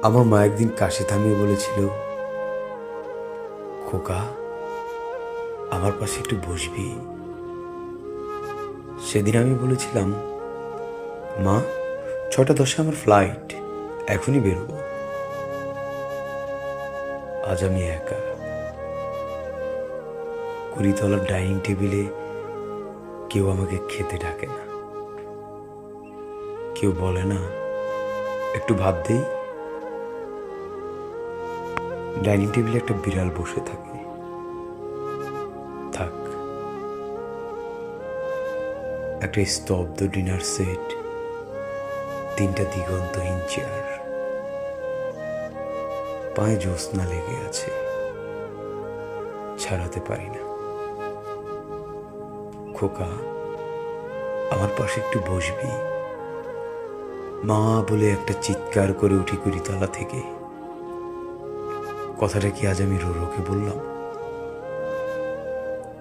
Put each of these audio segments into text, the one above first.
আমার মা একদিন কাশি থামিয়ে বলেছিল, খোকা, আমার পাশে একটু বসবি। সেদিন আমি বলেছিলাম, মা, 6:10 আমার ফ্লাইট, এখনই বেরোবো। আজ আমি একা কুড়িতলার ডাইনিং টেবিলে। কেউ আমাকে খেতে ডাকে না, কেউ বলে না একটু ভাত দেই। ডাইনিং টেবিলে একটা বিড়াল বসে থাকে। থাক, একটা স্তব্ধ ডিনার সেট, 3টা দিগন্তহীন চেয়ার, পায়ে জ্যোৎস্না লেগে আছে, ছাড়াতে পারি না। খোকা, আমার পাশে একটু বসবি? মা বলে একটা চিৎকার করে উঠি কুড়িতলা থেকে। কথাটা কি আজ আমি রোরোকে বললাম?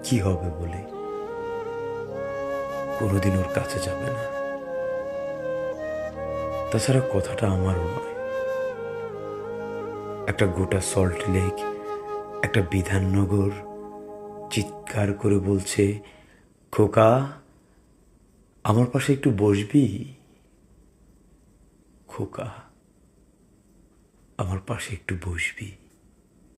কি হবে বলে? কোনোদিন ওর কাছে যাবে না। তাছাড়া কথাটা আমারও নয়। একটা গোটা সল্ট লেক, একটা বিধাননগর চিৎকার করে বলছে, খোকা, আমার পাশে একটু বসবি? খোকা, আমার পাশে একটু বসবি?